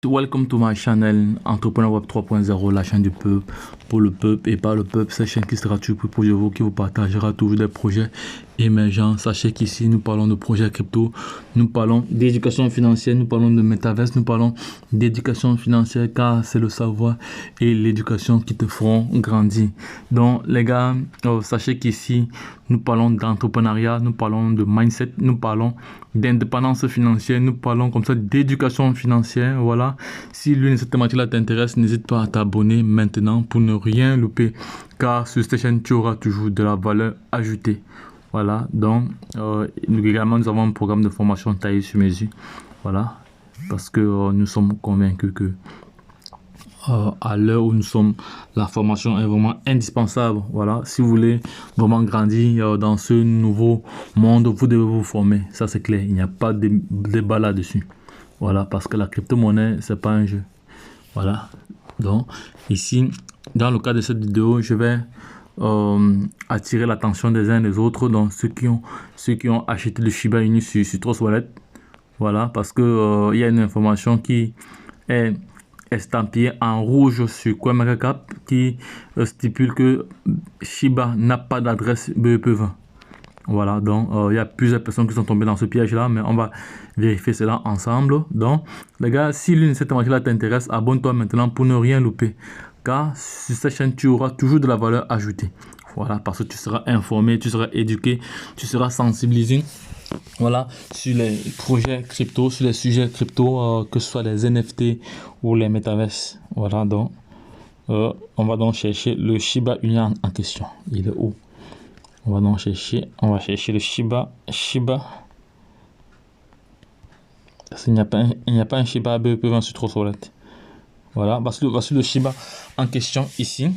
Welcome to my channel Entrepreneur Web 3.0, la chaîne du peuple, pour le peuple et par le peuple. Cette chaîne qui sera toujours pour vous, qui vous partagera toujours des projets émergents. Sachez qu'ici, nous parlons de projets crypto, nous parlons d'éducation financière, nous parlons de métaverse, nous parlons d'éducation financière car c'est le savoir et l'éducation qui te feront grandir. Donc, les gars, sachez qu'ici, nous parlons d'entrepreneuriat, nous parlons de mindset, nous parlons d'indépendance financière, nous parlons comme ça d'éducation financière. Voilà, si l'une de ces thématiques-là t'intéresse, n'hésite pas à t'abonner maintenant pour ne rien louper, car sur cette chaîne, tu auras toujours de la valeur ajoutée. Voilà, donc également, nous avons un programme de formation taillé sur mesure. Voilà, parce que nous sommes convaincus que à l'heure où nous sommes, la formation est vraiment indispensable. Voilà, si vous voulez vraiment grandir dans ce nouveau monde, vous devez vous former. Ça, c'est clair. Il n'y a pas de débat là-dessus. Voilà, parce que la crypto-monnaie, c'est pas un jeu. Voilà. Donc, ici, dans le cas de cette vidéo, je vais attirer l'attention des uns et des autres. Donc, ceux qui ont acheté le Shiba Inu sur Trust Wallet. Voilà, parce que il y a une information qui est estampillé en rouge sur CoinMarketCap qui stipule que Shiba n'a pas d'adresse BEP20. Voilà, donc il y a plusieurs personnes qui sont tombées dans ce piège là, mais on va vérifier cela ensemble. Donc les gars, si l'une de ces thématiques là t'intéresse, abonne-toi maintenant pour ne rien louper, car sur cette chaîne tu auras toujours de la valeur ajoutée. Voilà, parce que tu seras informé, tu seras éduqué, tu seras sensibilisé. Voilà, sur les projets crypto, sur les sujets crypto, que ce soit les NFT ou les métaverses. Voilà, donc on va donc chercher le Shiba Inu en question. Il est où? On va donc chercher, le Shiba. Il n'y a pas un Shiba BEP20 sur Trust Wallet. Voilà, voici le Shiba en question ici.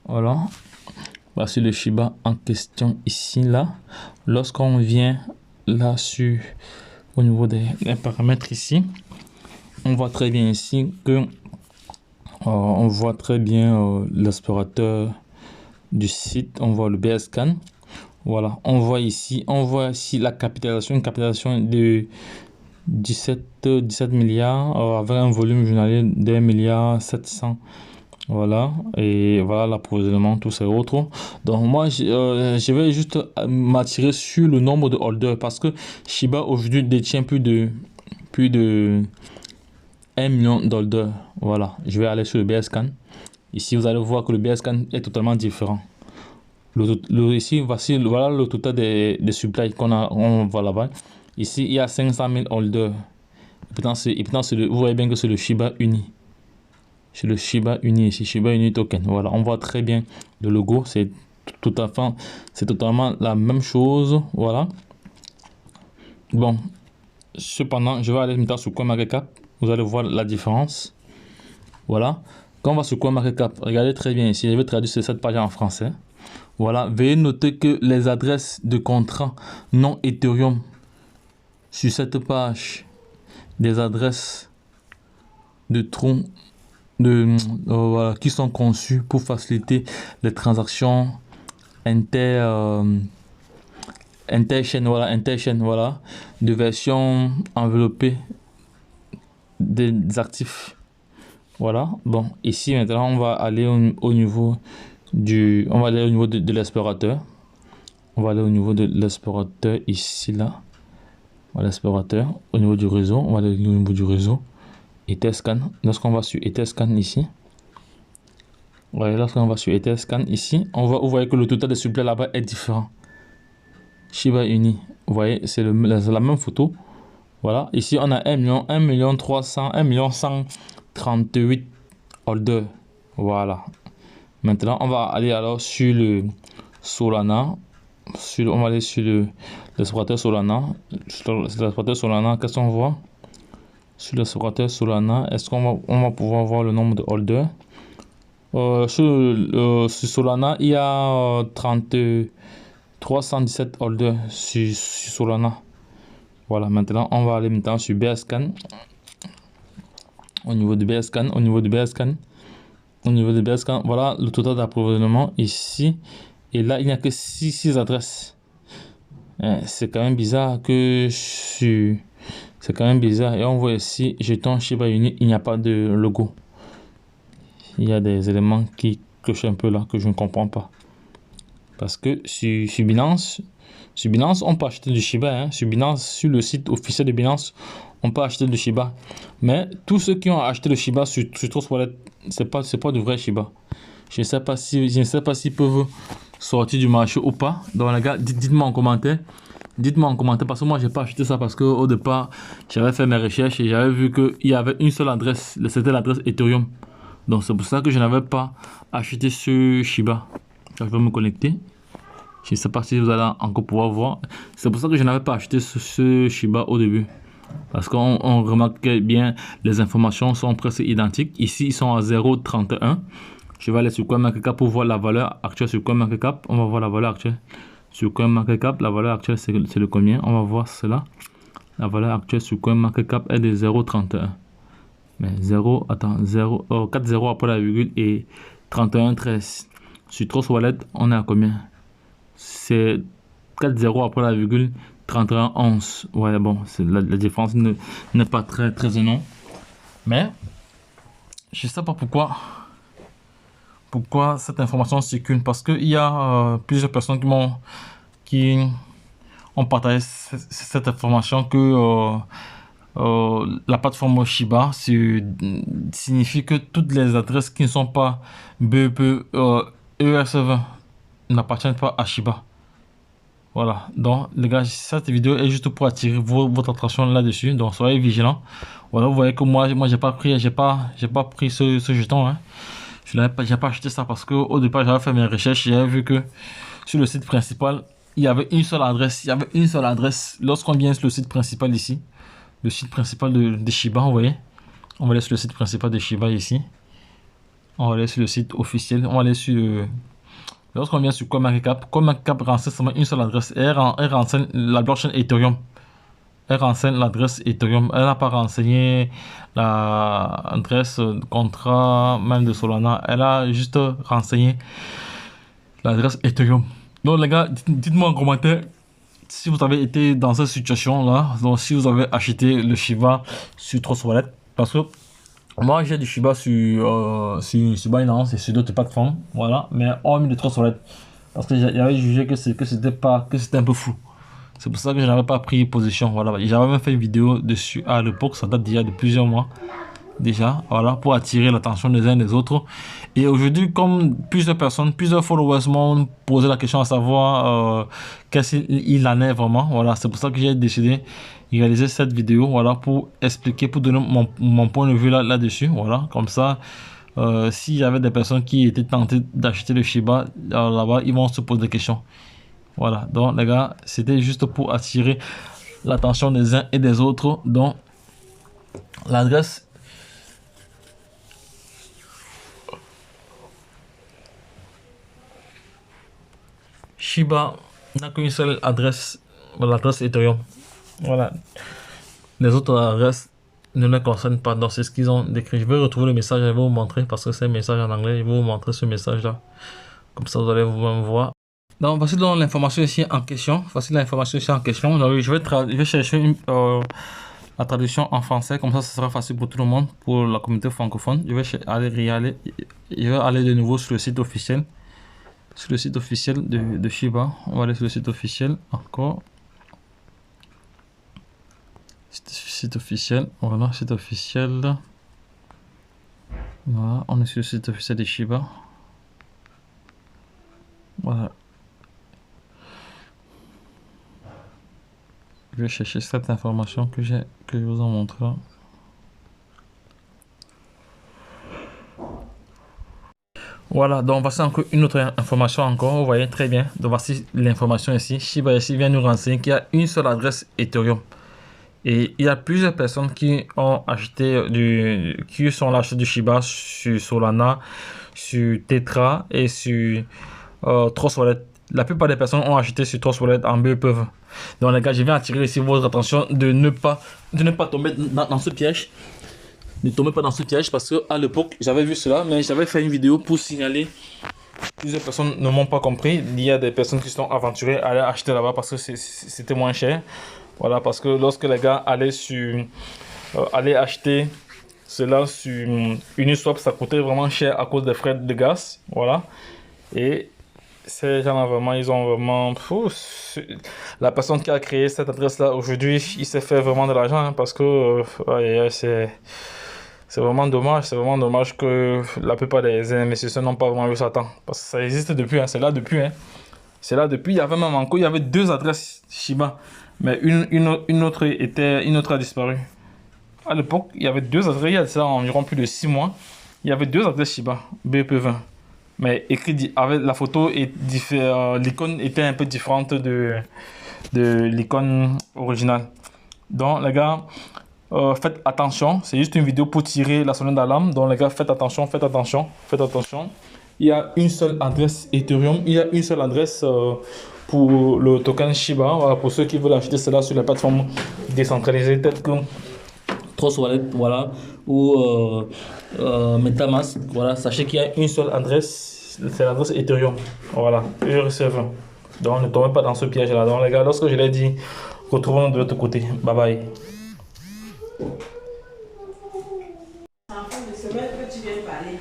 Voilà. Voici le Shiba en question ici, là. Lorsqu'on vient là au niveau des paramètres ici, on voit très bien ici que on voit très bien l'explorateur du site, on voit le BSCAN. Voilà, on voit ici la capitalisation, une capitalisation de 17 milliards avec un volume journalier d'1,7 milliard. Voilà, et voilà l'approvisionnement, tous ces autres. Donc moi, je vais juste m'attirer sur le nombre de holders parce que Shiba aujourd'hui détient plus de 1 million d'holders. Voilà, je vais aller sur le BSCAN. Ici, vous allez voir que le BSCAN est totalement différent. Ici, voilà le total des supplies on voit là-bas. Ici, il y a 500 000 holders. Et pourtant, vous voyez bien que c'est le Shiba Inu. C'est le Shiba Inu ici, Shiba Inu token. Voilà, on voit très bien le logo, c'est totalement la même chose. Voilà. Bon, cependant, je vais aller maintenant sur CoinMarketCap. Vous allez voir la différence. Voilà. Quand on va sur CoinMarketCap, regardez très bien ici. Je vais traduire cette page en français. Voilà. Veuillez noter que les adresses de contrats non Ethereum sur cette page, des adresses de tronc voilà, qui sont conçus pour faciliter les transactions interchaîne, voilà, de version enveloppée des actifs. Voilà, bon, ici maintenant on va aller au niveau de l'explorateur. On va aller au niveau de l'explorateur ici, là. Voilà, l'explorateur au niveau du réseau. On va aller au niveau du réseau. Etherscan. Lorsqu'on va sur Etherscan ici, voilà, lorsqu'on va sur Etherscan ici, vous voyez que le total de supply là-bas est différent. Shiba Inu, vous voyez, c'est la même photo. Voilà, ici on a 1 million 138 holders. Voilà. Maintenant, on va aller alors sur le Solana. On va aller sur l'explorateur Solana. Sur l'explorateur Solana, qu'est-ce qu'on voit? Sur l'explorateur Solana, est-ce qu'on va pouvoir voir le nombre de holders? Sur Solana, il y a 317 holders sur Solana. Voilà, maintenant on va aller sur BSCAN. Au niveau de BSCAN, voilà le total d'approvisionnement ici. Et là, il n'y a que 6 adresses. C'est quand même bizarre que sur C'est quand même bizarre. Et on voit ici, jeton Shiba Inu, il n'y a pas de logo. Il y a des éléments qui clochent un peu là, que je ne comprends pas. Parce que sur Binance, on peut acheter du Shiba. Hein. Sur Binance, sur le site officiel de Binance, on peut acheter du Shiba. Mais tous ceux qui ont acheté le Shiba sur Trust Wallet, c'est pas du vrai Shiba. Je ne sais pas s'ils peuvent sortir du marché ou pas. Donc les gars, dites-moi en commentaire. Dites-moi en commentaire parce que moi j'ai pas acheté ça parce que au départ j'avais fait mes recherches et j'avais vu qu'il y avait une seule adresse, c'était l'adresse Ethereum. Donc c'est pour ça que je n'avais pas acheté ce Shiba. Je vais me connecter. Je ne sais pas si vous allez encore pouvoir voir. C'est pour ça que je n'avais pas acheté ce Shiba au début. Parce qu'on remarque bien les informations sont presque identiques. Ici ils sont à 0,31. Je vais aller sur CoinMarketCap pour voir la valeur actuelle sur CoinMarketCap. On va voir la valeur actuelle. Sur CoinMarketCap, la valeur actuelle c'est de combien? On va voir cela. La valeur actuelle sur CoinMarketCap est de 0,31. Mais 0, attends, 4 0 après la virgule et 31,13. Sur Trust Wallet, on est à combien? C'est 4 0 après la virgule, 31,11. Ouais, bon, la différence n'est pas très énorme. Mais, je ne sais pas pourquoi cette information circule. Parce qu'il y a plusieurs personnes qui ont partagé cette information que la plateforme Shiba signifie que toutes les adresses qui ne sont pas BEP ERC20 n'appartiennent pas à Shiba. Voilà, donc les gars, cette vidéo est juste pour attirer votre attention là-dessus, donc soyez vigilants. Voilà, vous voyez que moi j'ai pas pris ce jeton, hein. J'ai pas acheté ça parce que au départ j'avais fait mes recherches, j'avais vu que sur le site principal il y avait une seule adresse. Lorsqu'on vient sur le site principal ici, le site principal de Shiba, vous voyez, on va aller sur le site principal de Shiba ici, on va aller sur le site officiel, on va aller sur lorsqu'on vient sur CoinMarketCap renseigne seulement une seule adresse et elle renseigne la blockchain Ethereum. Elle renseigne l'adresse Ethereum. Elle n'a pas renseigné l'adresse contrat même de Solana. Elle a juste renseigné l'adresse Ethereum. Donc les gars, dites-moi en commentaire si vous avez été dans cette situation là. Donc si vous avez acheté le Shiba sur Trust Wallet. Parce que moi j'ai du Shiba sur Binance et sur d'autres plateformes. Voilà. Mais hormis le Trust Wallet. Parce que j'avais jugé que c'était un peu fou. C'est pour ça que je n'avais pas pris position. Voilà, j'avais même fait une vidéo dessus à l'époque, ça date déjà de plusieurs mois déjà, voilà, pour attirer l'attention des uns des autres. Et aujourd'hui, comme plusieurs followers m'ont posé la question à savoir qu'est-ce qu'il en est vraiment. Voilà, c'est pour ça que j'ai décidé de réaliser cette vidéo, voilà, pour expliquer, pour donner mon point de vue là-dessus. Voilà, comme ça, s'il y avait des personnes qui étaient tentées d'acheter le Shiba là-bas, ils vont se poser des questions. Voilà, donc les gars, c'était juste pour attirer l'attention des uns et des autres. Donc, l'adresse Shiba n'a qu'une seule adresse, l'adresse Ethereum. Voilà, les autres adresses ne les concernent pas. Donc, c'est ce qu'ils ont décrit. Je vais retrouver le message, je vais vous montrer parce que c'est un message en anglais. Je vais vous montrer ce message-là. Comme ça, vous allez vous-même voir. Donc, voici donc l'information ici en question. Donc, je vais chercher la traduction en français. Comme ça, ce sera facile pour tout le monde, pour la communauté francophone. Je vais aller de nouveau sur le site officiel. Sur le site officiel de Shiba. On va aller sur le site officiel encore. Site officiel. Voilà, site officiel. Voilà, on est sur le site officiel de Shiba. Voilà. Je vais chercher cette information que je vous en montre là. Voilà, donc voici encore une autre information encore, vous voyez très bien. Donc voici l'information ici. Shiba ici vient nous renseigner qu'il y a une seule adresse Ethereum. Et il y a plusieurs personnes qui ont acheté qui sont acheté du Shiba sur Solana, sur Tetra et sur Trust Wallet. La plupart des personnes ont acheté sur Trust Wallet en BEP. Donc les gars, je viens attirer ici votre attention de ne pas tomber dans ce piège. Ne tombez pas dans ce piège parce que à l'époque j'avais vu cela, mais j'avais fait une vidéo pour signaler. Plusieurs personnes ne m'ont pas compris. Il y a des personnes qui sont aventurées à aller acheter là-bas parce que c'était moins cher. Voilà, parce que lorsque les gars allaient acheter cela sur Uniswap, ça coûtait vraiment cher à cause des frais de gaz. Voilà. Et ces gens-là, vraiment, ils ont vraiment... la personne qui a créé cette adresse-là, aujourd'hui, il s'est fait vraiment de l'argent, hein, parce que c'est vraiment dommage. C'est vraiment dommage que la plupart des investisseurs n'ont pas vraiment vu ça temps. Parce que ça existe depuis, hein, c'est là depuis. Hein. C'est là depuis. Il y avait même encore, il y avait 2 adresses Shiba. Mais une autre a disparu. À l'époque, il y avait 2 adresses, il y a ça environ plus de 6 mois. Il y avait 2 adresses Shiba, BP20. Mais écrit avec la photo et l'icône était un peu différente de l'icône originale. Donc les gars, faites attention. C'est juste une vidéo pour tirer la sonnette d'alarme. Donc les gars, faites attention, faites attention, faites attention. Il y a une seule adresse Ethereum. Il y a une seule adresse pour le token Shiba. Voilà, pour ceux qui veulent acheter cela sur les plateformes décentralisées telles que Trust Wallet, voilà, ou MetaMask. Voilà, sachez qu'il y a une seule adresse, c'est l'adresse Ethereum. Voilà, ERC20. Donc ne tombez pas dans ce piège-là. Donc les gars, lorsque je l'ai dit, retrouvons-nous de l'autre côté. Bye bye. En fin de semaine que tu viens parler.